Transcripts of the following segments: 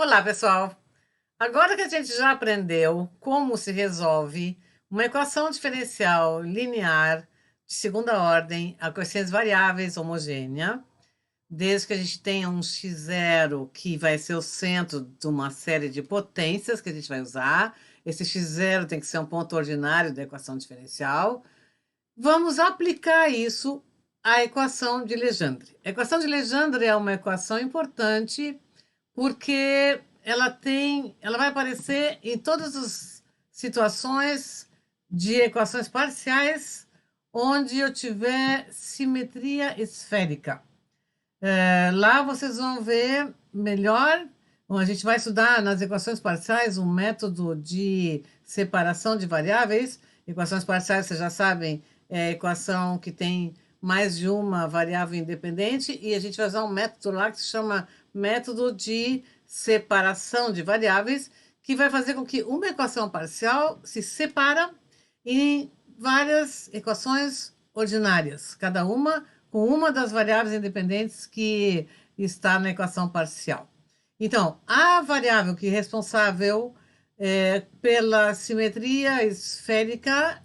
Olá, pessoal! Agora que a gente já aprendeu como se resolve uma equação diferencial linear de segunda ordem a quocientes variáveis homogênea, desde que a gente tenha um x0 que vai ser o centro de uma série de potências que a gente vai usar. Esse x0 tem que ser um ponto ordinário da equação diferencial. Vamos aplicar isso à equação de Legendre. A equação de Legendre é uma equação importante porque ela vai aparecer em todas as situações de equações parciais onde eu tiver simetria esférica. Lá vocês vão ver melhor. Bom, a gente vai estudar nas equações parciais um método de separação de variáveis. Equações parciais, vocês já sabem, é a equação que tem mais de uma variável independente, e a gente vai usar um método lá que se chama método de separação de variáveis, que vai fazer com que uma equação parcial se separa em várias equações ordinárias, cada uma com uma das variáveis independentes que está na equação parcial. Então, a variável que é responsável pela simetria esférica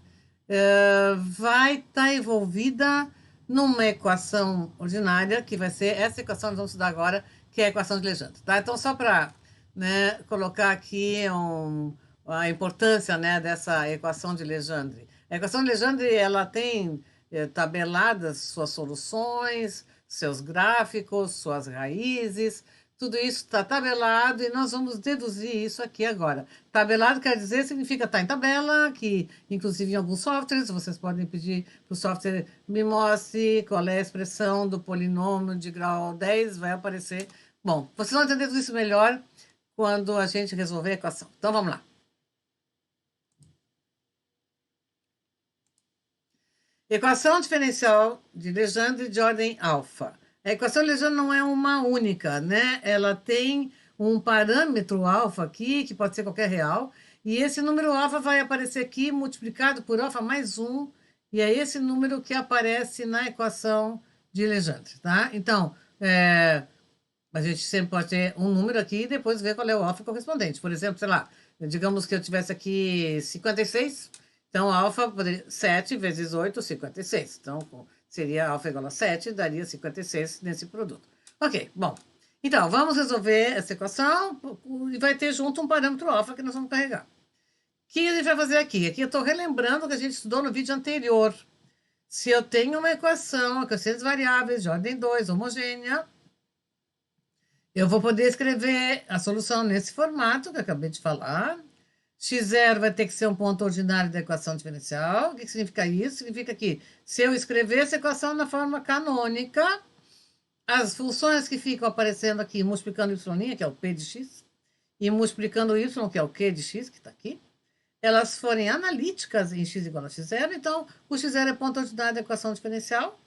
vai estar envolvida numa equação ordinária, que vai ser essa equação que nós vamos estudar agora, que é a equação de Legendre. Tá? Então, só para colocar aqui a importância dessa equação de Legendre. A equação de Legendre ela tem tabeladas suas soluções, seus gráficos, suas raízes, tudo isso está tabelado e nós vamos deduzir isso aqui agora. Tabelado quer dizer, significa estar em tabela, que inclusive em alguns softwares, vocês podem pedir para o software me mostre qual é a expressão do polinômio de grau 10, vai aparecer. Bom, vocês vão entender tudo isso melhor quando a gente resolver a equação. Então vamos lá. Equação diferencial de Legendre de ordem alfa. A equação de Legendre não é uma única, né? Ela tem um parâmetro alfa aqui, que pode ser qualquer real, e esse número alfa vai aparecer aqui multiplicado por alfa mais 1, e é esse número que aparece na equação de Legendre, tá? Então, a gente sempre pode ter um número aqui e depois ver qual é o alfa correspondente. Por exemplo, sei lá, digamos que eu tivesse aqui 56, então alfa poderia 7 vezes 8, 56. Então, seria alfa igual a 7, daria 56 nesse produto. Ok, bom. Então, vamos resolver essa equação e vai ter junto um parâmetro alfa que nós vamos carregar. O que a gente vai fazer aqui? Aqui eu estou relembrando o que a gente estudou no vídeo anterior. Se eu tenho uma equação com essas variáveis de ordem 2, homogênea, eu vou poder escrever a solução nesse formato que eu acabei de falar. x0 vai ter que ser um ponto ordinário da equação diferencial. O que significa isso? Significa que se eu escrever essa equação na forma canônica, as funções que ficam aparecendo aqui, multiplicando y', que é o p de x, e multiplicando y, que é o q de x, que está aqui, elas forem analíticas em x igual a x0, então o x0 é ponto ordinário da equação diferencial.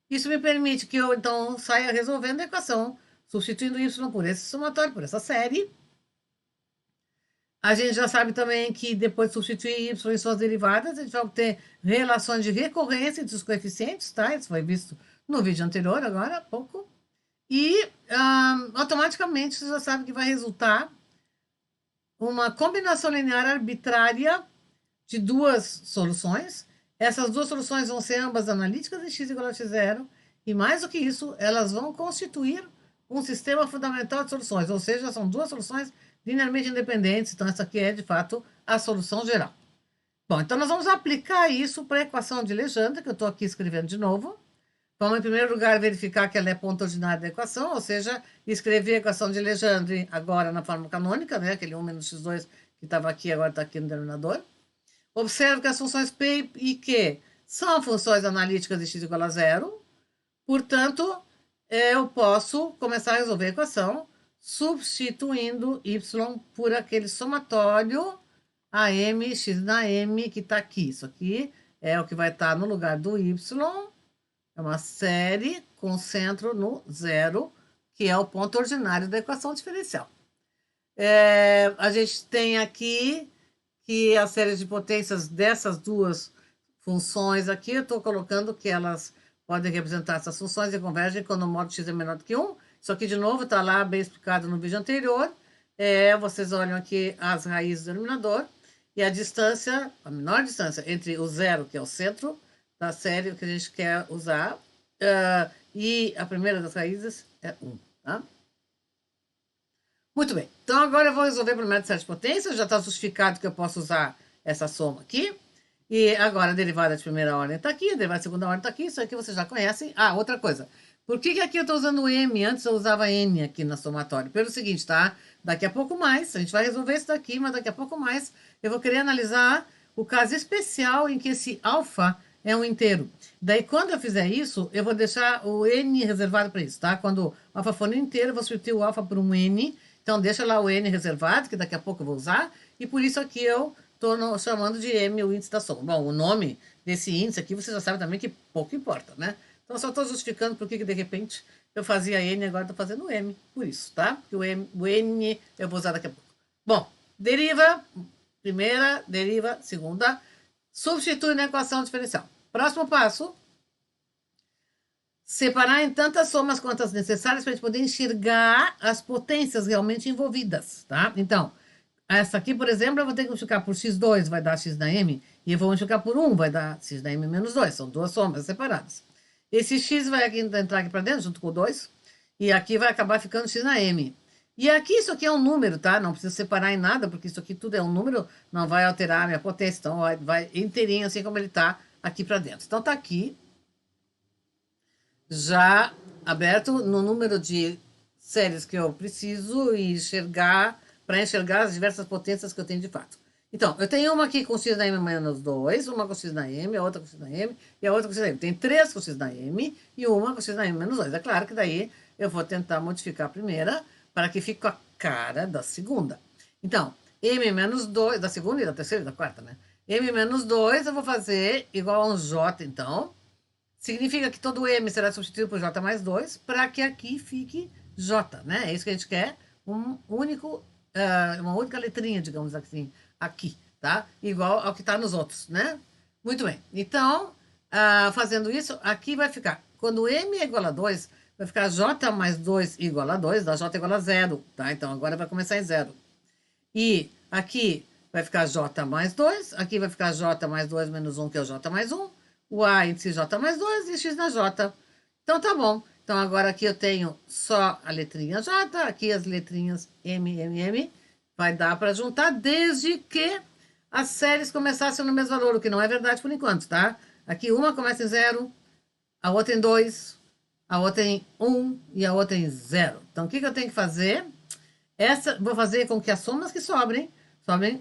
Isso me permite que eu, então, saia resolvendo a equação substituindo y por esse somatório, por essa série. A gente já sabe também que depois de substituir y em suas derivadas, a gente vai obter relações de recorrência entre os coeficientes, tá? Isso foi visto no vídeo anterior, agora há pouco. E automaticamente você já sabe que vai resultar uma combinação linear arbitrária de duas soluções. Essas duas soluções vão ser ambas analíticas em x igual a x0. E mais do que isso, elas vão constituir um sistema fundamental de soluções, ou seja, são duas soluções linearmente independentes, então essa aqui é, de fato, a solução geral. Bom, então nós vamos aplicar isso para a equação de Legendre, que eu estou aqui escrevendo de novo. Vamos, em primeiro lugar, verificar que ela é ponto ordinário da equação, ou seja, escrever a equação de Legendre agora na forma canônica, né? Aquele 1 menos x2 que estava aqui, agora está aqui no denominador. Observe que as funções P e Q são funções analíticas de x igual a 0, portanto, eu posso começar a resolver a equação substituindo y por aquele somatório AM, x na m, que está aqui. Isso aqui é o que vai estar no lugar do y. É uma série com centro no zero, que é o ponto ordinário da equação diferencial. A gente tem aqui que a série de potências dessas duas funções aqui, eu estou colocando que elas podem representar essas funções e convergem quando o modo x é menor do que 1. Isso aqui, de novo, está lá bem explicado no vídeo anterior. Vocês olham aqui as raízes do denominador e a distância, a menor distância entre o zero, que é o centro da série que a gente quer usar, e a primeira das raízes é 1, tá? Muito bem, então agora eu vou resolver por método de série de potências, já está justificado que eu posso usar essa soma aqui. E agora a derivada de primeira ordem está aqui, a derivada de segunda ordem está aqui, isso aqui vocês já conhecem. Ah, outra coisa, por que aqui eu estou usando M? Antes eu usava N aqui na somatória. Pelo seguinte, tá? Daqui a pouco mais, a gente vai resolver isso daqui, mas daqui a pouco mais eu vou querer analisar o caso especial em que esse alfa é um inteiro. Daí, quando eu fizer isso, eu vou deixar o N reservado para isso, tá? Quando o alfa for um inteiro, eu vou substituir o alfa por um N. Então, deixa lá o N reservado, que daqui a pouco eu vou usar. E por isso aqui eu estou chamando de M o índice da soma. Bom, o nome desse índice aqui, você já sabe também que pouco importa, né? Então, só estou justificando por que de repente eu fazia N e agora estou fazendo M. Por isso, tá? Porque o N eu vou usar daqui a pouco. Bom, deriva, primeira, deriva, segunda. Substitui na equação diferencial. Próximo passo. Separar em tantas somas quantas necessárias para a gente poder enxergar as potências realmente envolvidas, tá? Então, essa aqui, por exemplo, eu vou ter que multiplicar por x2, vai dar x na m, e eu vou multiplicar por 1, vai dar x na m menos 2. São duas somas separadas. Esse x vai entrar aqui para dentro, junto com o 2, e aqui vai acabar ficando x na m. E aqui, isso aqui é um número, tá? Não precisa separar em nada, porque isso aqui tudo é um número, não vai alterar a minha potência. Então, vai inteirinho, assim como ele está aqui para dentro. Então, tá aqui, já aberto no número de séries que eu preciso enxergar, para enxergar as diversas potências que eu tenho de fato. Então, eu tenho uma aqui com x na m menos 2, uma com x na m, a outra com x na m e a outra com x na m. Tem três com x na m e uma com x na m menos 2. É claro que daí eu vou tentar modificar a primeira para que fique com a cara da segunda. Então, m menos 2, da segunda e da terceira e da quarta, né? M menos 2 eu vou fazer igual a um j, então. Significa que todo M será substituído por J mais 2 para que aqui fique J, né? É isso que a gente quer, uma única letrinha, digamos assim, aqui, tá? Igual ao que está nos outros, né? Muito bem. Então, fazendo isso, aqui vai ficar, quando M é igual a 2, vai ficar J mais 2 igual a 2, dá J igual a 0, tá? Então, agora vai começar em 0. E aqui vai ficar J mais 2, aqui vai ficar J mais 2 menos 1, que é o J mais 1, o A índice J mais 2 e X na J. Então, tá bom. Então, agora aqui eu tenho só a letrinha J, aqui as letrinhas M, M, M. Vai dar para juntar desde que as séries começassem no mesmo valor, o que não é verdade por enquanto, tá? Aqui uma começa em 0, a outra em 2, a outra em 1 e a outra em 0. Então, o que eu tenho que fazer? Vou fazer com que as somas que sobrem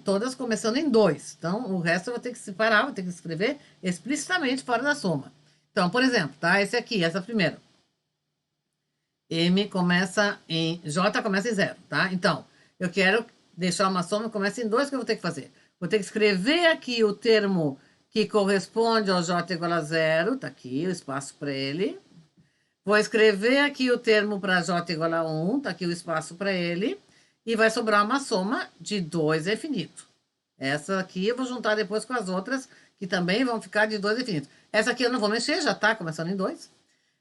todas começando em 2. Então, o resto eu vou ter que separar, vou ter que escrever explicitamente fora da soma. Então, por exemplo, tá? Esse aqui, essa primeira. M começa em... J começa em 0, tá? Então, eu quero deixar uma soma que começa em 2, que eu vou ter que fazer? Vou ter que escrever aqui o termo que corresponde ao J igual a 0, tá aqui o espaço para ele. Vou escrever aqui o termo para J igual a 1, tá aqui o espaço para ele. E vai sobrar uma soma de 2 infinito. Essa aqui eu vou juntar depois com as outras, que também vão ficar de 2 infinito. Essa aqui eu não vou mexer, já está começando em 2.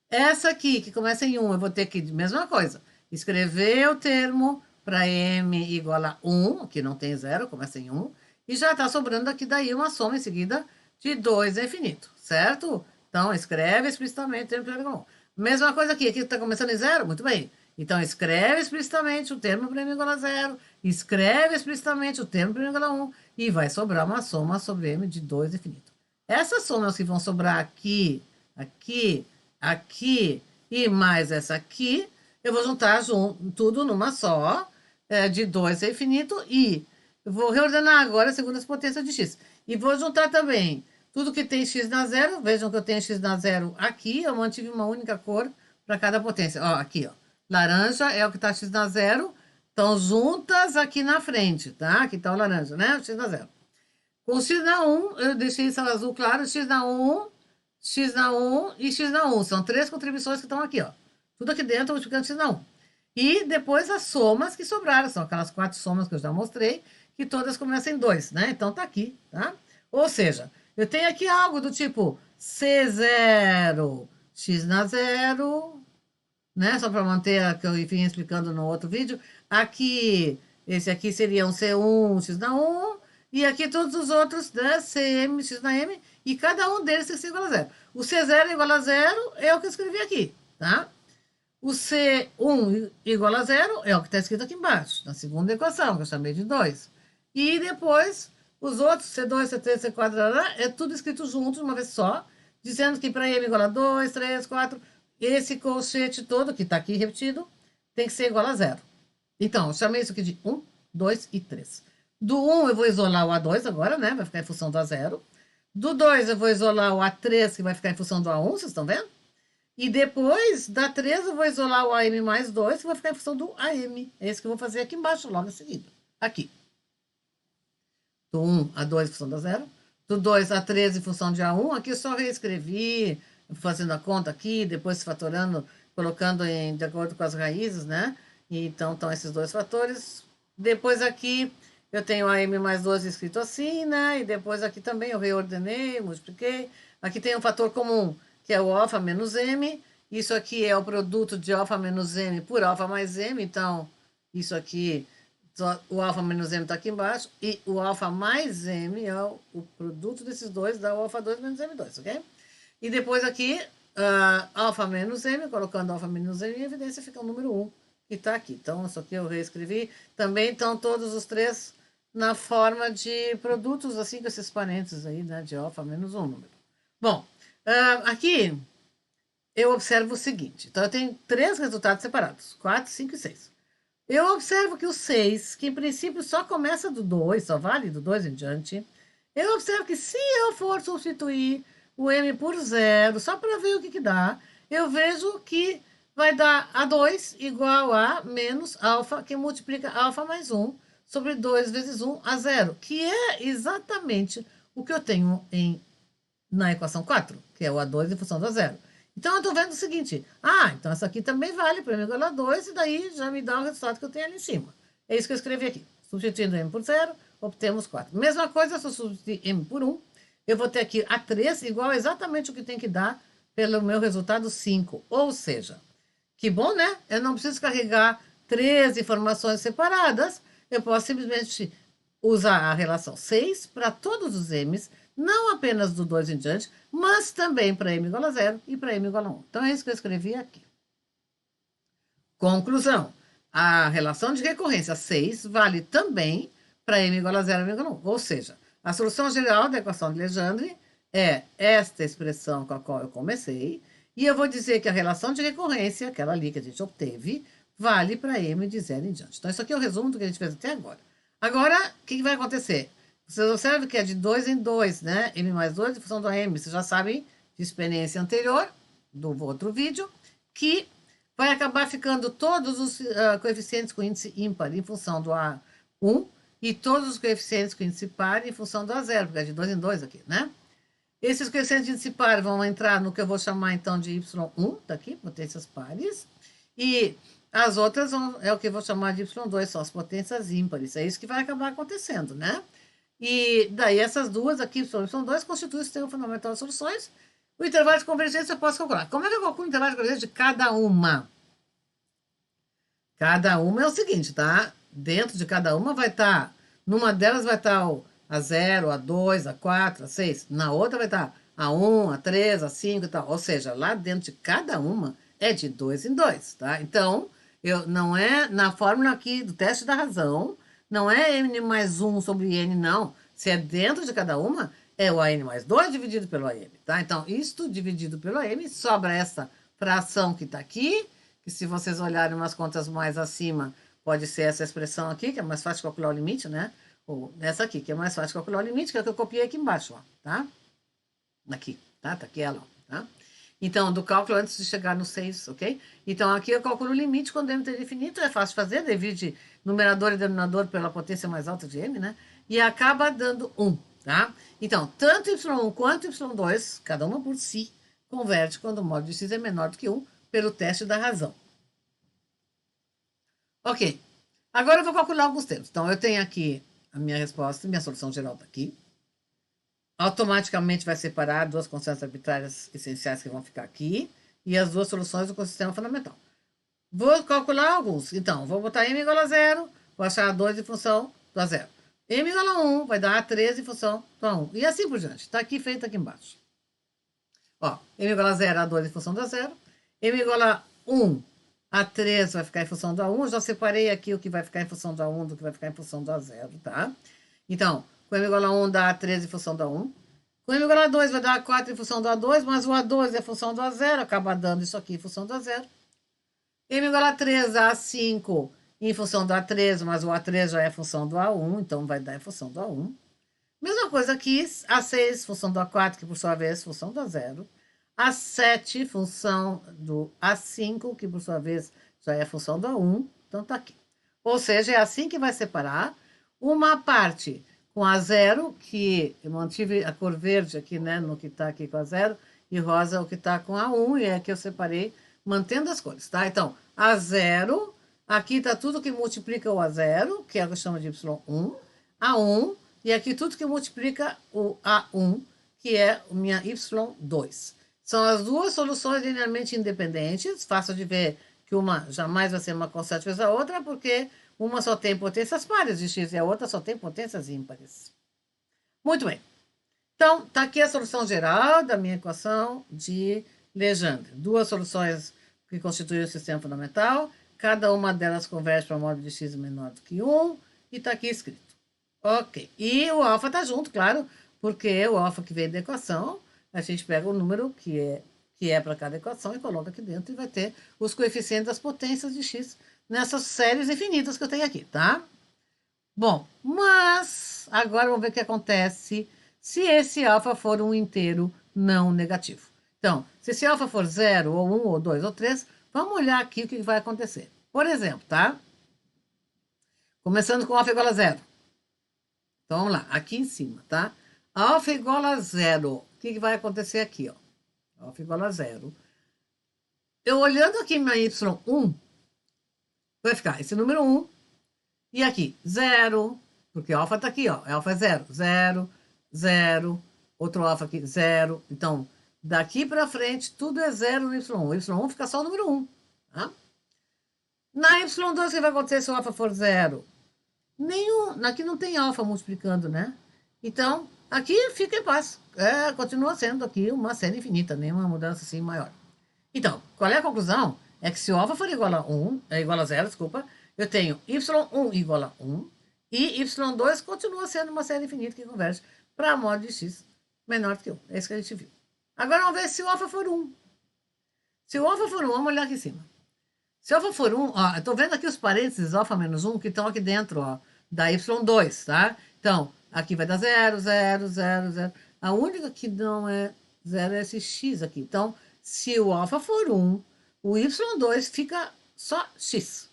Essa aqui, que começa em 1, eu vou ter que, mesma coisa, escrever o termo para m igual a 1, que não tem 0, começa em 1, e já está sobrando aqui daí uma soma em seguida de 2 infinito, certo? Então, escreve explicitamente o termo para m igual a 1. Mesma coisa aqui está começando em 0, muito bem. Então, escreve explicitamente o termo para m igual a 0, escreve explicitamente o termo para m igual a 1, e vai sobrar uma soma sobre m de 2 infinito. Essas somas que vão sobrar aqui, aqui, aqui e mais essa aqui, eu vou juntar tudo numa só, de 2 infinito, e eu vou reordenar agora segundo as potências de x. E vou juntar também tudo que tem x na 0, vejam que eu tenho x na 0 aqui, eu mantive uma única cor para cada potência. Ó, aqui, ó. Laranja é o que está x na 0, estão juntas aqui na frente, tá? Aqui está o laranja, né? X na 0. Com x na 1, eu deixei isso azul claro, x na 1, x na 1 e x na 1. São 3 contribuições que estão aqui, ó. Tudo aqui dentro multiplicando x na 1. E depois as somas que sobraram, são aquelas 4 somas que eu já mostrei, que todas começam em 2, né? Então tá aqui, tá? Ou seja, eu tenho aqui algo do tipo C0, x na 0, né? Só para manter a que eu vim explicando no outro vídeo. Aqui Esse aqui seria um C1, x na 1, e aqui todos os outros, né, CM, x na M, e cada um deles tem que ser igual a zero. O C0 igual a zero é o que eu escrevi aqui, tá? O C1 igual a zero é o que está escrito aqui embaixo, na segunda equação, que eu chamei de 2. E depois, os outros, C2, C3, C4, é tudo escrito junto, de uma vez só, dizendo que para M igual a 2, 3, 4, esse colchete todo, que está aqui repetido, tem que ser igual a zero. Então, eu chamei isso aqui de 1, 2 e 3. Do 1 eu vou isolar o A2 agora, né? Vai ficar em função do A0. Do 2 eu vou isolar o A3, que vai ficar em função do A1, vocês estão vendo? E depois da 3 eu vou isolar o AM mais 2, que vai ficar em função do AM. É isso que eu vou fazer aqui embaixo, logo em seguida. Aqui. Do 1 a 2 em função da 0. Do 2 a 3 em função de A1. Aqui eu só reescrevi, fazendo a conta aqui, depois fatorando, colocando de acordo com as raízes, né? E então, estão esses dois fatores. Depois aqui eu tenho AM mais 2 escrito assim, né? E depois aqui também eu reordenei, multipliquei. Aqui tem um fator comum, que é o alfa menos m. Isso aqui é o produto de alfa menos m por alfa mais m. Então, isso aqui, o alfa menos m está aqui embaixo. E o alfa mais m é o produto desses dois, dá o alfa 2 menos m2, ok? E depois aqui, alfa menos m, colocando alfa menos m em evidência, fica o número 1, que está aqui. Então, isso aqui eu reescrevi. Também estão todos os três na forma de produtos, assim, com esses parênteses aí, né? De alfa menos 1 número. Bom, aqui eu observo o seguinte. Então, eu tenho três resultados separados. 4, 5 e 6. Eu observo que o 6, que em princípio só começa do 2, só vale do 2 em diante. Eu observo que se eu for substituir o m por 0, só para ver o que dá, eu vejo que vai dar A2 igual a menos alfa, que multiplica alfa mais 1 sobre 2 vezes 1 a 0, que é exatamente o que eu tenho na equação 4, que é o A2 em função do A0. Então, eu estou vendo o seguinte, então essa aqui também vale para m igual a 2, e daí já me dá o resultado que eu tenho ali em cima. É isso que eu escrevi aqui. Substituindo m por 0, obtemos 4. Mesma coisa, se eu substituir m por 1, eu vou ter aqui A3 igual exatamente o que tem que dar pelo meu resultado 5. Ou seja, que bom, né? Eu não preciso carregar 3 informações separadas, eu posso simplesmente usar a relação 6 para todos os m's, não apenas do 2 em diante, mas também para m igual a 0 e para m igual a 1. Então, é isso que eu escrevi aqui. Conclusão. A relação de recorrência 6 vale também para m igual a 0 e m igual a 1. Ou seja, a solução geral da equação de Legendre é esta expressão com a qual eu comecei, e eu vou dizer que a relação de recorrência, aquela ali que a gente obteve, vale para m de 0 em diante. Então, isso aqui é o resumo do que a gente fez até agora. Agora, o que vai acontecer? Vocês observam que é de 2 em 2, né? M mais 2 em função do m. Vocês já sabem de experiência anterior, do outro vídeo, que vai acabar ficando todos os coeficientes com índice ímpar em função do A1 e todos os coeficientes com índice par em função do A0, porque é de 2 em 2 aqui, né? Esses coeficientes de índice par vão entrar no que eu vou chamar, então, de Y1, tá aqui, potências pares, e as outras é o que eu vou chamar de Y2, são as potências ímpares. É isso que vai acabar acontecendo, né? E daí essas duas aqui, Y1 e Y2, constituem o sistema fundamental de soluções. O intervalo de convergência eu posso calcular. Como é que eu calculo o intervalo de convergência de cada uma? Cada uma é o seguinte, tá? Dentro de cada uma vai estar, numa delas vai estar o A0, A2, A4, A6. Na outra vai estar A1, A3, A5 e tal. Ou seja, lá dentro de cada uma é de 2 em 2, tá? Então, não é na fórmula aqui do teste da razão, não é n mais 1 sobre n, não. Se é dentro de cada uma, é o AN mais 2 dividido pelo AM, tá? Então, isto dividido pelo AM, sobra essa fração que está aqui, que se vocês olharem umas contas mais acima, pode ser essa expressão aqui, que é mais fácil de calcular o limite, né? Ou essa aqui, que é mais fácil de calcular o limite, que é o que eu copiei aqui embaixo, ó, tá? Aqui, tá? Tá aqui ela, ó, tá? Então, do cálculo antes de chegar no 6, ok? Então, aqui eu calculo o limite quando m é infinito, é fácil de fazer, divide numerador e denominador pela potência mais alta de m, né? E acaba dando 1, tá? Então, tanto y1 quanto y2, cada uma por si, converte quando o módulo de x é menor do que 1, pelo teste da razão. Ok. Agora eu vou calcular alguns termos. Então, eu tenho aqui a minha resposta, minha solução geral está aqui. Automaticamente vai separar duas constantes arbitrárias essenciais que vão ficar aqui e as duas soluções do sistema fundamental. Vou calcular alguns. Então, vou botar m igual a 0, vou achar A2 em função do A0. M igual a 1 vai dar A3 em função do A1. E assim por diante. Está aqui feito aqui embaixo. Ó, M igual a 0, A2 em função do A0. M igual a 1, A3 vai ficar em função do A1. Eu já separei aqui o que vai ficar em função do A1 do que vai ficar em função do A0, tá? Então, com M igual a 1 dá A3 em função do A1. Com M igual a 2 vai dar A4 em função do A2, mas o A2 é função do A0, acaba dando isso aqui em função do A0. M igual a 3 dá A5 em função do A3, mas o A3 já é função do A1, então vai dar em função do A1. Mesma coisa aqui, A6, função do A4, que por sua vez é função do A0. A7, função do A5, que por sua vez já é função do A1. Então tá aqui. Ou seja, é assim que vai separar uma parte com A0, que eu mantive a cor verde aqui, né, no que tá aqui com A0, e rosa o que tá com A1, e é que eu separei mantendo as cores, tá? Então, A0, aqui tá tudo que multiplica o A0, que é o que eu chamo de Y1, A1, e aqui tudo que multiplica o A1, que é a minha Y2. São as duas soluções linearmente independentes. Fácil de ver que uma jamais vai ser uma constante vezes a outra, porque uma só tem potências pares de x e a outra só tem potências ímpares. Muito bem. Então, está aqui a solução geral da minha equação de Legendre. Duas soluções que constituem o sistema fundamental. Cada uma delas converge para um módulo de x menor do que 1. E está aqui escrito. Ok. E o alfa está junto, claro, porque o alfa que vem da equação, a gente pega o número que é para cada equação e coloca aqui dentro e vai ter os coeficientes das potências de x nessas séries infinitas que eu tenho aqui, tá? Bom, mas agora vamos ver o que acontece se esse alfa for um inteiro não negativo. Então, se esse alfa for 0, ou 1, ou 2, ou 3, vamos olhar aqui o que vai acontecer. Por exemplo, tá? Começando com alfa igual a 0. Então, vamos lá, aqui em cima, tá? Alfa igual a 0. O que vai acontecer aqui, ó? Alfa igual a 0. Eu olhando aqui minha y1, vai ficar esse número 1. E aqui, 0, porque alfa tá aqui, ó. Alfa é 0, 0, 0. Outro alfa aqui, 0. Então, daqui para frente, tudo é 0 no y1. O y1 fica só o número 1, tá? Na y2, o que vai acontecer se o alfa for 0? Nenhum, aqui não tem alfa multiplicando, né? Então, aqui fica em paz. Continua sendo aqui uma série infinita, nenhuma mudança assim maior. Então, qual é a conclusão? É que se o alfa for igual a 1, igual a 0, desculpa, eu tenho y1 igual a 1 e y2 continua sendo uma série infinita que converge para a módulo de x menor que 1. É isso que a gente viu. Agora vamos ver se o alfa for 1. Se o alfa for 1, vamos olhar aqui em cima. Se o alfa for 1, ó, eu estou vendo aqui os parênteses alfa menos 1 que estão aqui dentro, ó, da y2, tá? Então, aqui vai dar 0, 0, 0, 0. A única que não é 0 é esse x aqui. Então, se o alfa for 1, o y2 fica só x.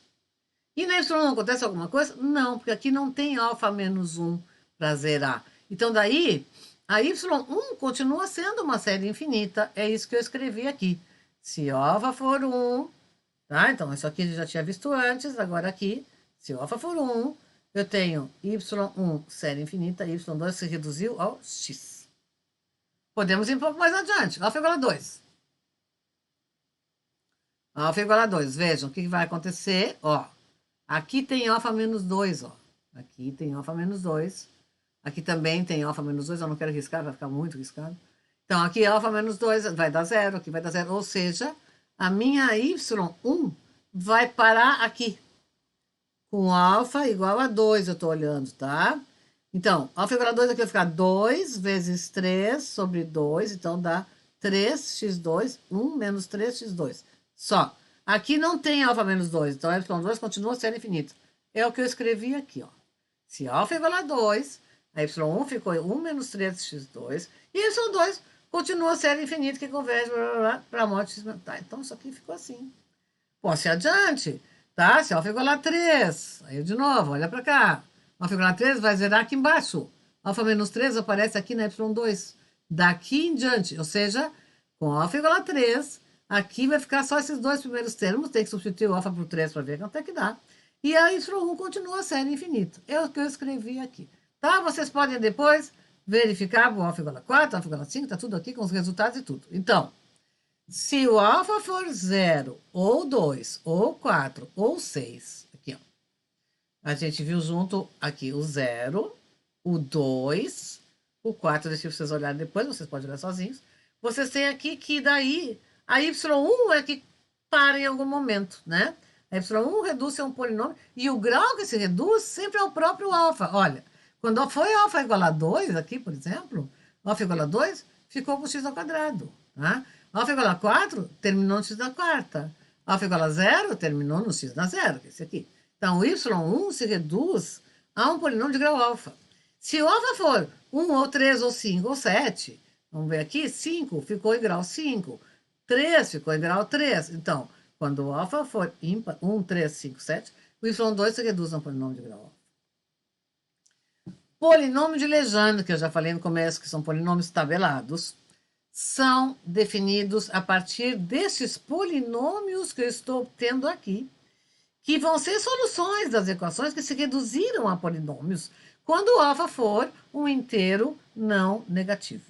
E na y não acontece alguma coisa? Não, porque aqui não tem alfa menos 1 para zerar. Então, daí, a y1 continua sendo uma série infinita. É isso que eu escrevi aqui. Se alfa for 1, tá? Então, isso aqui eu já tinha visto antes, agora aqui, se alfa for 1, eu tenho y1 série infinita, y2 se reduziu ao x. Podemos ir um pouco mais adiante. Alfa igual a 2. Alfa igual a 2. Vejam o que vai acontecer. Ó, aqui tem alfa menos 2. Ó. Aqui tem alfa menos 2. Aqui também tem alfa menos 2. Eu não quero riscar, vai ficar muito riscado. Então, aqui alfa menos 2 vai dar 0. Aqui vai dar 0. Ou seja, a minha y1 vai parar aqui. Com alfa igual a 2, eu estou olhando, tá? Então, alfa igual a 2 aqui vai ficar 2 vezes 3 sobre 2. Então, dá 3x2, 1 menos 3x2. Só. Aqui não tem alfa menos 2. Então, y2 continua sendo infinito. É o que eu escrevi aqui, ó. Se alfa igual a 2, a y1 ficou 1 menos 3x2. E y2 continua sendo infinito, que converge para a morte x. Tá, então, isso aqui ficou assim. Posso ir adiante, tá? Se alfa igual a 3. Aí, de novo, olha para cá. Alfa igual a 3 vai zerar aqui embaixo. Alfa menos 3 aparece aqui na y2. Daqui em diante, ou seja, com alfa igual a 3, aqui vai ficar só esses dois primeiros termos. Tem que substituir o alfa por 3 para ver quanto é que dá. E a y1 continua sendo infinito. É o que eu escrevi aqui. Tá? Vocês podem depois verificar o alfa igual a 4, alfa igual a 5, tá tudo aqui com os resultados e tudo. Então, se o alfa for 0, ou 2, ou 4, ou 6, aqui, ó. A gente viu junto aqui o 0, o 2, o 4, deixa vocês olharem depois, vocês podem olhar sozinhos. Vocês têm aqui que daí a y1 é que para em algum momento, né? A y1 reduz a um polinômio e o grau que se reduz sempre é o próprio alfa. Olha, quando foi alfa igual a 2 aqui, por exemplo, alfa igual a 2 ficou com x ao quadrado, tá? Alfa igual a 4 terminou no x da quarta. Alfa igual a 0 terminou no x da zero, que é esse aqui. Então, o y1 se reduz a um polinômio de grau alfa. Se o alfa for 1 ou 3 ou 5 ou 7, vamos ver aqui, 5 ficou em grau 5, 3 ficou em grau 3. Então, quando o alfa for ímpar, 1, 3, 5, 7, o y2 se reduz a um polinômio de grau alfa. Polinômio de Legendre, que eu já falei no começo, que são polinômios tabelados, são definidos a partir desses polinômios que eu estou tendo aqui, que vão ser soluções das equações que se reduziram a polinômios quando o alfa for um inteiro não negativo.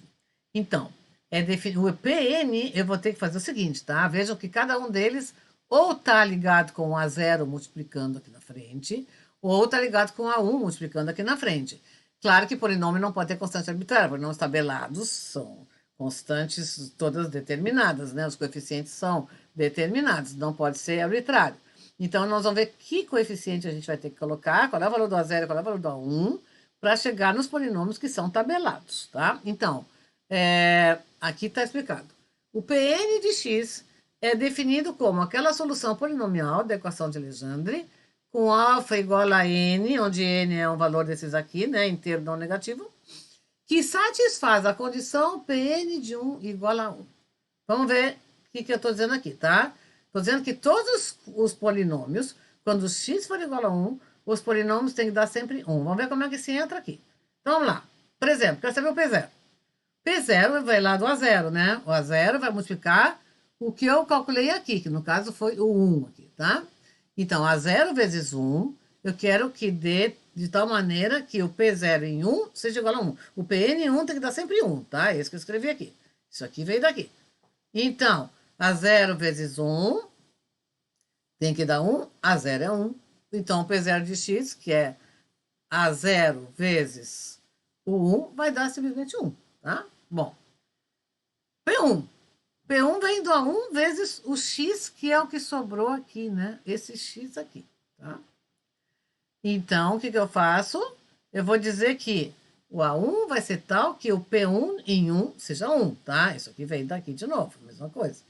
Então, o Pn, eu vou ter que fazer o seguinte, tá? Vejam que cada um deles ou está ligado com o A0 multiplicando aqui na frente, ou está ligado com o A1 multiplicando aqui na frente. Claro que polinômio não pode ter constante arbitrária, polinômios tabelados são constantes todas determinadas, né? Os coeficientes são determinados, não pode ser arbitrário. Então, nós vamos ver que coeficiente a gente vai ter que colocar, qual é o valor do A0, qual é o valor do A1, para chegar nos polinômios que são tabelados, tá? Então, aqui está explicado. O Pn de x é definido como aquela solução polinomial da equação de Legendre, com alfa igual a n, onde n é um valor desses aqui, né, inteiro não negativo, que satisfaz a condição Pn de 1 igual a 1. Vamos ver o que eu estou dizendo aqui, tá? Estou dizendo que todos os polinômios, quando x for igual a 1, os polinômios têm que dar sempre 1. Vamos ver como é que se entra aqui. Então, vamos lá. Por exemplo, quero saber o P0. P0 vai lá do A0, né? O A0 vai multiplicar o que eu calculei aqui, que no caso foi o 1 aqui, tá? Então, A0 vezes 1, eu quero que dê de tal maneira que o P0 em 1 seja igual a 1. O Pn em 1 tem que dar sempre 1, tá? É isso que eu escrevi aqui. Isso aqui veio daqui. Então, A0 vezes 1 tem que dar 1, A0 é 1. Então, o P0 de x, que é A0 vezes o 1, vai dar simplesmente 1, tá? Bom, P1. P1 vem do A1 vezes o x, que é o que sobrou aqui, né? Esse x aqui, tá? Então, o que eu faço? Eu vou dizer que o A1 vai ser tal que o P1 em 1 seja 1, tá? Isso aqui vem daqui de novo, mesma coisa.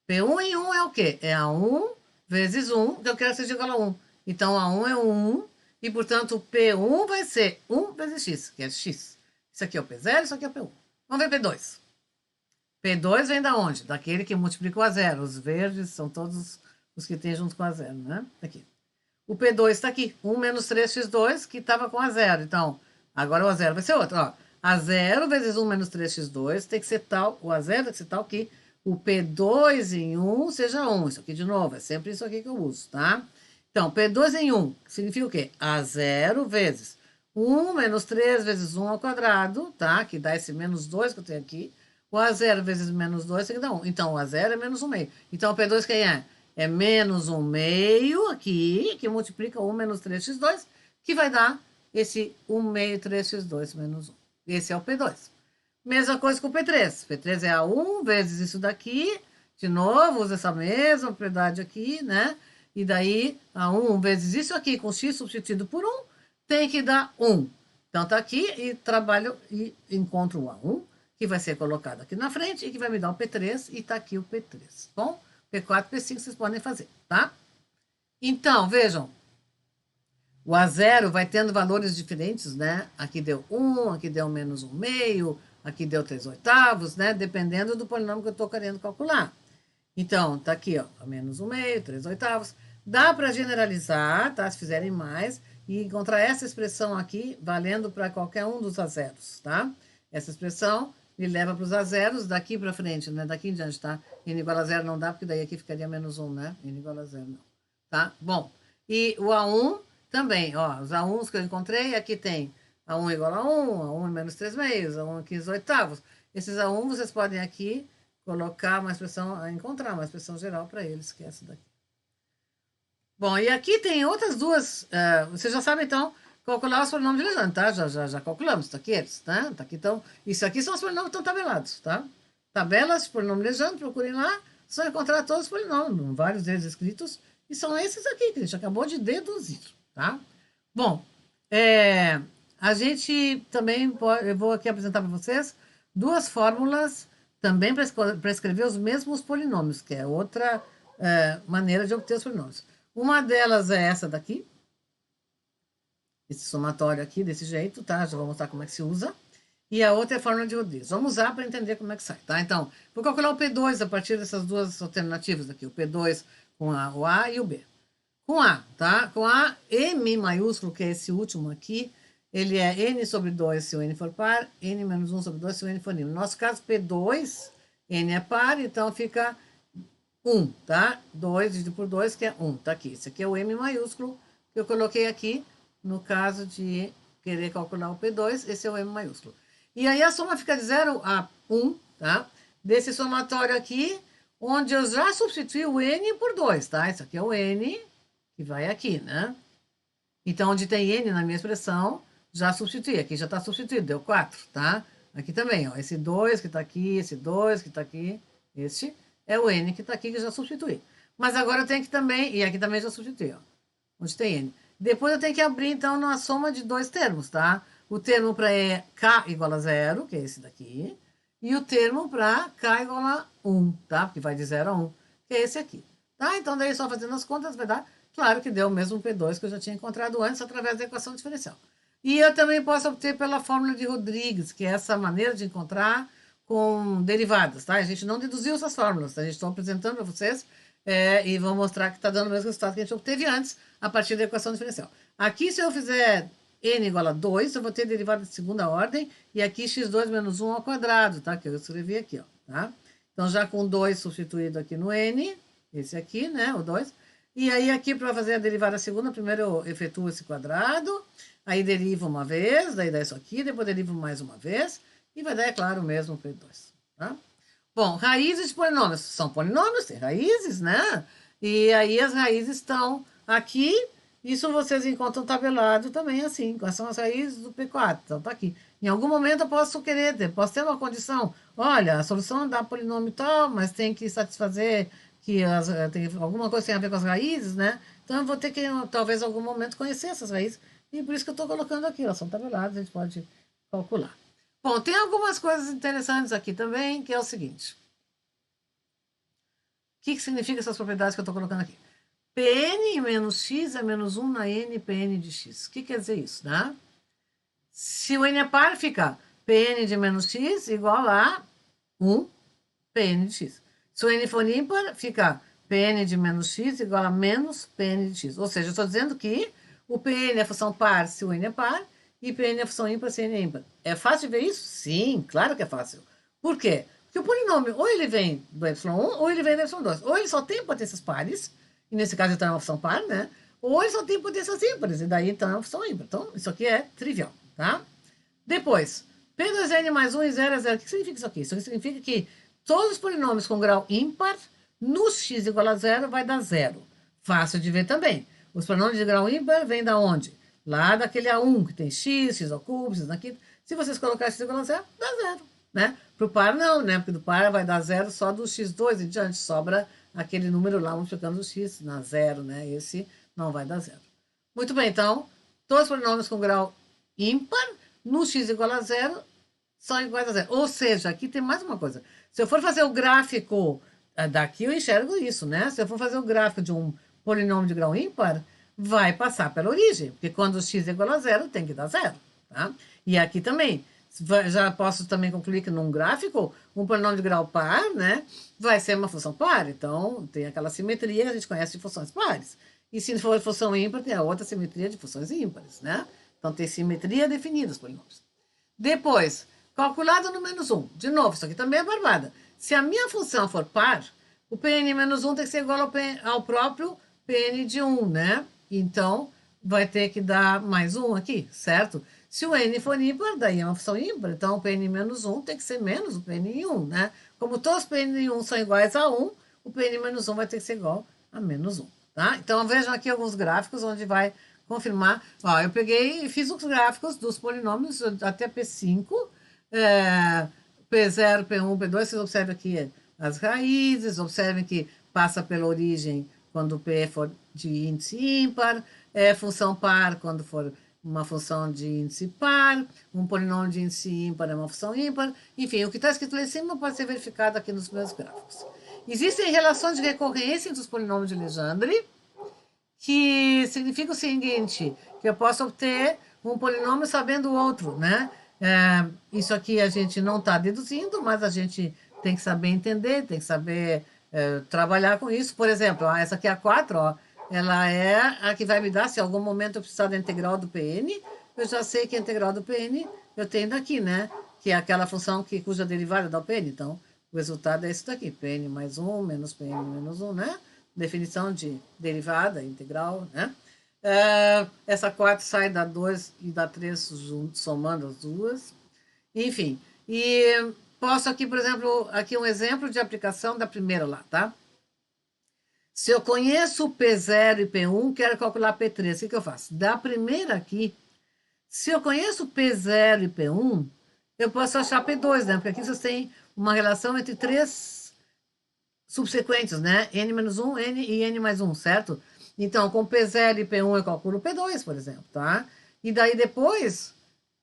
P1 em 1 é o quê? É A1 vezes 1, que eu quero que seja igual a 1. Então, A1 é 1, e, portanto, o P1 vai ser 1 vezes x, que é x. Isso aqui é o P0, isso aqui é o P1. Vamos ver P2. P2 vem da onde? Daquele que multiplica o A0. Os verdes são todos os que tem junto com a 0, né? Aqui. O P2 está aqui. 1 menos 3x2, que estava com A0. Então, agora o A0 vai ser outro. Ó. A0 vezes 1 menos 3x2 tem que ser tal, o A0 tem que ser tal que o P2 em 1 seja 1. Isso aqui de novo, é sempre isso aqui que eu uso, tá? Então, P2 em 1 significa o quê? A0 vezes 1 menos 3 vezes 1 ao quadrado, tá? Que dá esse menos 2 que eu tenho aqui. O A0 vezes menos 2 tem que dar 1. Então, o A0 é menos 1 meio. Então, o P2 quem é? É menos 1 meio aqui, que multiplica 1 menos 3x2, que vai dar esse 1 meio 3x2 menos 1. Esse é o P2. Mesma coisa com o P3. P3 é A1 vezes isso daqui. De novo, usa essa mesma propriedade aqui, né? E daí, A1 vezes isso aqui, com x substituído por 1, tem que dar 1. Então, tá aqui e trabalho e encontro o A1, que vai ser colocado aqui na frente e que vai me dar o P3, e tá aqui o P3. Bom, P4, P5 vocês podem fazer, tá? Então, vejam, o A0 vai tendo valores diferentes, né? Aqui deu 1, aqui deu menos 1 meio, aqui deu 3 oitavos, né? Dependendo do polinômio que eu estou querendo calcular. Então, tá aqui, ó, menos 1 meio, 3 oitavos. Dá para generalizar, tá? Se fizerem mais, e encontrar essa expressão aqui valendo para qualquer um dos A0s, tá? Essa expressão me leva para os A0s daqui para frente, né? Daqui em diante, tá? N igual a 0 não dá, porque daí aqui ficaria menos 1, né? N igual a 0 não, tá? Bom, e o A1 também, ó, os A1s que eu encontrei, aqui tem A1 igual a 1, A1 menos 3 meios, A1 15 oitavos. Esses A1 vocês podem aqui colocar uma expressão, encontrar uma expressão geral para eles, que é essa daqui. Bom, e aqui tem outras duas. Você já sabe, então, calcular os polinômios de Legendre, tá? Já calculamos, tá aqui eles, tá? Tá aqui, então, isso aqui são os polinômios que estão tabelados, tá? Tabelas de polinômio de Legendre, procurem lá, só encontrar todos os polinômios, vários deles escritos, e são esses aqui que a gente acabou de deduzir, tá? Bom, a gente também pode, eu vou aqui apresentar para vocês duas fórmulas também para escrever os mesmos polinômios, que é outra maneira de obter os polinômios. Uma delas é essa daqui, esse somatório aqui, desse jeito, tá? Já vou mostrar como é que se usa. E a outra é a fórmula de Rodrigues. Vamos usar para entender como é que sai, tá? Então, vou calcular o P2 a partir dessas duas alternativas aqui, o P2 com o A e o B. Com A, tá? Com A, M maiúsculo, que é esse último aqui, ele é N sobre 2 se o N for par, N menos 1 sobre 2 se o N for ímpar. No nosso caso, P2, N é par, então fica 1, tá? 2 dividido por 2, que é 1, tá aqui. Esse aqui é o M maiúsculo que eu coloquei aqui, no caso de querer calcular o P2, esse é o M maiúsculo. E aí a soma fica de 0 a 1, tá? Desse somatório aqui, onde eu já substituí o N por 2, tá? Isso aqui é o N, que vai aqui, né? Então, onde tem N na minha expressão, já substituí. Aqui já está substituído, deu 4, tá? Aqui também, ó. Esse 2 que está aqui, esse 2 que está aqui, este é o N que está aqui, que eu já substituí. Mas agora eu tenho que também, e aqui também já substituí, ó. Onde tem N. Depois eu tenho que abrir, então, na soma de dois termos, tá? O termo para K igual a 0, que é esse daqui, e o termo para K igual a 1, tá? Porque vai de 0 a 1, que é esse aqui. Tá? Então, daí só fazendo as contas, vai dar, claro que deu o mesmo P2 que eu já tinha encontrado antes, através da equação diferencial. E eu também posso obter pela fórmula de Rodrigues, que é essa maneira de encontrar com derivadas, tá? A gente não deduziu essas fórmulas, tá? A gente está apresentando para vocês e vou mostrar que está dando o mesmo resultado que a gente obteve antes, a partir da equação diferencial. Aqui, se eu fizer n igual a 2, eu vou ter derivada de segunda ordem, e aqui x2 menos 1 ao quadrado, tá? Que eu escrevi aqui, ó, tá? Então, já com 2 substituído aqui no n, esse aqui, né, o 2, e aí aqui, para fazer a derivada segunda, primeiro eu efetuo esse quadrado, aí derivo uma vez, daí dá isso aqui, depois derivo mais uma vez, e vai dar, é claro, o mesmo P2, tá? Bom, raízes de polinômios. São polinômios, tem raízes, né? E aí as raízes estão aqui. Isso vocês encontram tabelado também assim. Quais são as raízes do P4? Então, tá aqui. Em algum momento eu posso querer ter, posso ter uma condição. Olha, a solução dá polinômio tal, mas tem que satisfazer que tem alguma coisa que tem a ver com as raízes, né? Então eu vou ter que, talvez, em algum momento, conhecer essas raízes. E por isso que eu estou colocando aqui, elas são tabeladas, a gente pode calcular. Bom, tem algumas coisas interessantes aqui também, que é o seguinte. O que significa essas propriedades que eu estou colocando aqui? Pn menos x é menos 1 na n Pn de x. O que quer dizer isso, né? Se o n é par, fica Pn de menos x igual a 1 Pn de x. Se o n for ímpar, fica Pn de menos x igual a menos Pn de x. Ou seja, eu estou dizendo que o Pn é função par se o n é par, e Pn é função ímpar se n é ímpar. É fácil de ver isso? Sim, claro que é fácil. Por quê? Porque o polinômio, ou ele vem do y1, ou ele vem do y2. Ou ele só tem potências pares, e nesse caso então é uma função par, né? Ou ele só tem potências ímpares, e daí então é uma função ímpar. Então, isso aqui é trivial, tá? Depois, P2n mais 1 e 0 é 0. O que significa isso aqui? Isso aqui significa que todos os polinômios com grau ímpar, no x igual a 0, vai dar 0. Fácil de ver também. Os polinômios de grau ímpar vêm da onde? Lá daquele A1, que tem x ao cubo, x na quinta. Se vocês colocarem x igual a 0, dá 0, né? Para o par não, né? Porque do par vai dar 0 só do x2 e diante. Sobra aquele número lá multiplicando o x na 0, né? Esse não vai dar 0. Muito bem, então, todos os polinômios com grau ímpar, no x igual a 0, são iguais a 0. Ou seja, aqui tem mais uma coisa. Se eu for fazer o gráfico daqui, eu enxergo isso, né? Se eu for fazer o gráfico de um polinômio de grau ímpar, vai passar pela origem, porque quando o x é igual a 0, tem que dar 0, tá? E aqui também, já posso também concluir que num gráfico, um polinômio de grau par, né, vai ser uma função par, então tem aquela simetria que a gente conhece de funções pares. E se for função ímpar, tem a outra simetria de funções ímpares, né? Então tem simetria definida os polinômios. Depois, calculado no menos 1. De novo, isso aqui também é barbada. Se a minha função for par, o Pn menos 1 tem que ser igual ao próprio Pn de 1, né? Então, vai ter que dar mais 1 aqui, certo? Se o n for ímpar, daí é uma função ímpar, então o Pn menos 1 tem que ser menos o Pn em 1, né? Como todos os Pn em 1 são iguais a 1, o Pn menos 1 vai ter que ser igual a menos 1, tá? Então, vejam aqui alguns gráficos onde vai confirmar. Ó, eu peguei e fiz os gráficos dos polinômios até P5, P0, P1, P2. Vocês observam aqui as raízes, observem que passa pela origem quando o P for de índice ímpar, função par quando for uma função de índice par, um polinômio de índice ímpar é uma função ímpar. Enfim, o que está escrito lá em cima pode ser verificado aqui nos meus gráficos. Existem relações de recorrência entre os polinômios de Legendre, que significa o seguinte, que eu posso obter um polinômio sabendo o outro, né? Isso aqui a gente não está deduzindo, mas a gente tem que saber entender, tem que saber trabalhar com isso. Por exemplo, ó, essa aqui é a 4, ó, ela é a que vai me dar, se em algum momento eu precisar da integral do Pn, eu já sei que a integral do Pn eu tenho daqui, né? Que é aquela função cuja derivada dá o Pn. Então, o resultado é isso daqui, Pn mais 1 menos Pn menos 1, né? Definição de derivada, integral, né? Essa 4 sai da 2 e da 3 somando as duas. Enfim, e posso aqui, por exemplo, aqui um exemplo de aplicação da primeira lá, tá? Se eu conheço o P0 e P1, quero calcular P3, o que eu faço? Da primeira aqui, se eu conheço P0 e P1, eu posso achar P2, né? Porque aqui vocês têm uma relação entre três subsequentes, né? N-1, N e N mais 1, certo? Então, com P0 e P1 eu calculo P2, por exemplo, tá? E daí depois,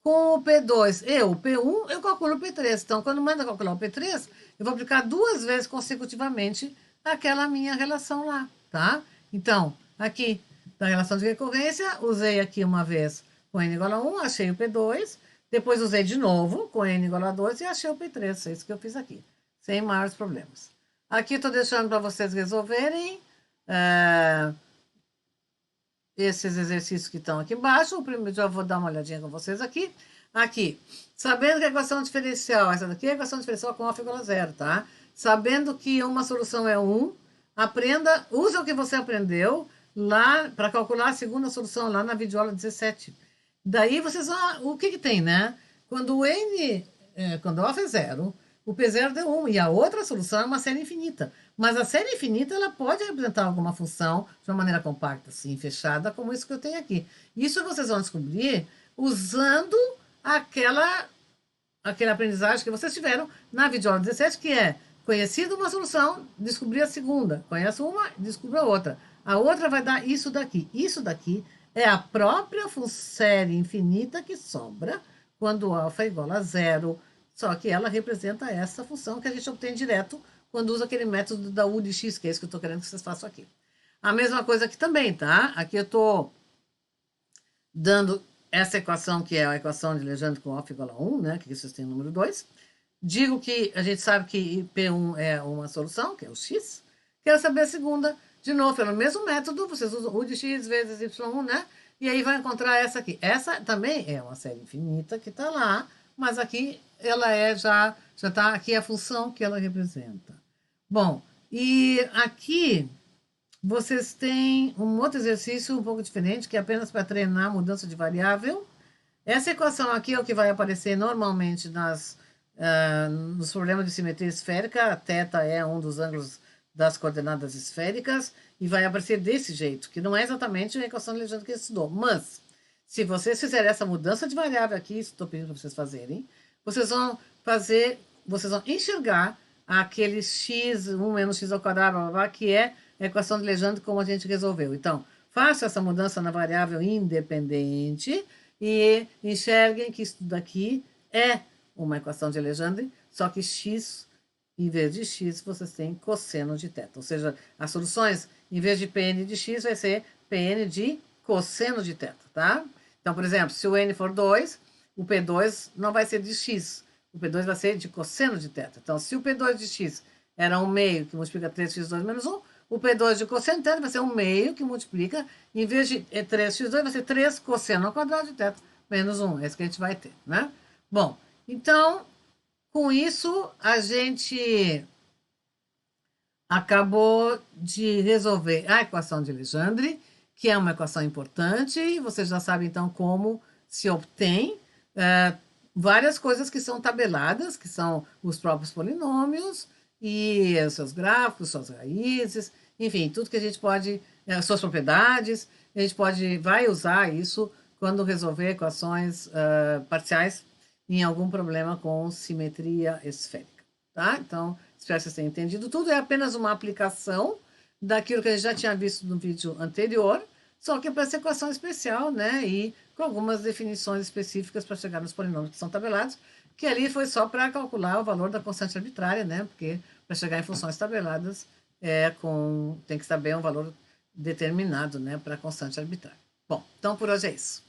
com o P2 e o P1, eu calculo o P3. Então, quando manda calcular o P3, eu vou aplicar 2 vezes consecutivamente aquela minha relação lá, tá? Então, aqui, da relação de recorrência, usei aqui uma vez com N igual a 1, achei o P2, depois usei de novo com N igual a 2 e achei o P3, é isso que eu fiz aqui, sem maiores problemas. Aqui estou deixando para vocês resolverem esses exercícios que estão aqui embaixo. O primeiro, já vou dar uma olhadinha com vocês aqui. Aqui, sabendo que a equação diferencial, essa daqui é a equação diferencial com alfa igual a zero, tá? Sabendo que uma solução é 1, aprenda, usa o que você aprendeu lá para calcular a segunda solução lá na videoaula 17. Daí vocês vão, o que que tem, né? Quando o n, quando o alfa é zero, o P0 deu 1, e a outra solução é uma série infinita. Mas a série infinita ela pode representar alguma função de uma maneira compacta, assim, fechada, como isso que eu tenho aqui. Isso vocês vão descobrir usando aquela aprendizagem que vocês tiveram na videoaula 17, que é conhecido uma solução, descobrir a segunda. Conhece uma, descubra a outra. A outra vai dar isso daqui. Isso daqui é a própria série infinita que sobra quando alfa é igual a zero. Só que ela representa essa função que a gente obtém direto quando usa aquele método da U de x, que é isso que eu estou querendo que vocês façam aqui. A mesma coisa aqui também, tá? Aqui eu estou dando essa equação, que é a equação de Legendre com alfa igual a 1, né? Que vocês têm o número 2. Digo que a gente sabe que P1 é uma solução, que é o x. Quero saber a segunda. De novo, pelo mesmo método, vocês usam U de x vezes y1, né? E aí vai encontrar essa aqui. Essa também é uma série infinita que está lá, mas aqui ela já está aqui a função que ela representa. Bom, e aqui vocês têm um outro exercício um pouco diferente, que é apenas para treinar a mudança de variável. Essa equação aqui é o que vai aparecer normalmente nos problemas de simetria esférica. A θ é um dos ângulos das coordenadas esféricas e vai aparecer desse jeito, que não é exatamente a equação de Legendre que ele estudou. Mas, se vocês fizerem essa mudança de variável aqui, isso estou pedindo para vocês fazerem, vocês vão enxergar aquele x, 1 menos x ao quadrado, blá, blá, blá, que é a equação de Legendre como a gente resolveu. Então, faça essa mudança na variável independente e enxerguem que isso daqui é uma equação de Legendre, só que x, em vez de x, vocês têm cosseno de θ. Ou seja, as soluções, em vez de Pn de x, vai ser Pn de cosseno de θ, tá? Então, por exemplo, se o n for 2, o P2 não vai ser de x, o P2 vai ser de cosseno de θ. Então, se o P2 de x era 1 meio que multiplica 3x2 menos 1, o P2 de cosseno de θ vai ser 1 meio que multiplica, em vez de 3x2, vai ser 3 cosseno ao quadrado de θ menos 1. É isso que a gente vai ter, né? Bom, então, com isso, a gente acabou de resolver a equação de Legendre, que é uma equação importante, e vocês já sabem, então, como se obtém várias coisas que são tabeladas, que são os próprios polinômios, e os seus gráficos, suas raízes, enfim, tudo que a gente pode suas propriedades. A gente vai usar isso quando resolver equações parciais em algum problema com simetria esférica, tá? Então, espero que vocês tenham entendido tudo. É apenas uma aplicação daquilo que a gente já tinha visto no vídeo anterior, só que para essa equação especial, né? E com algumas definições específicas para chegar nos polinômios que são tabelados, que ali foi só para calcular o valor da constante arbitrária, né? Porque para chegar em funções tabeladas tem que saber um valor determinado, né, para a constante arbitrária. Bom, então por hoje é isso.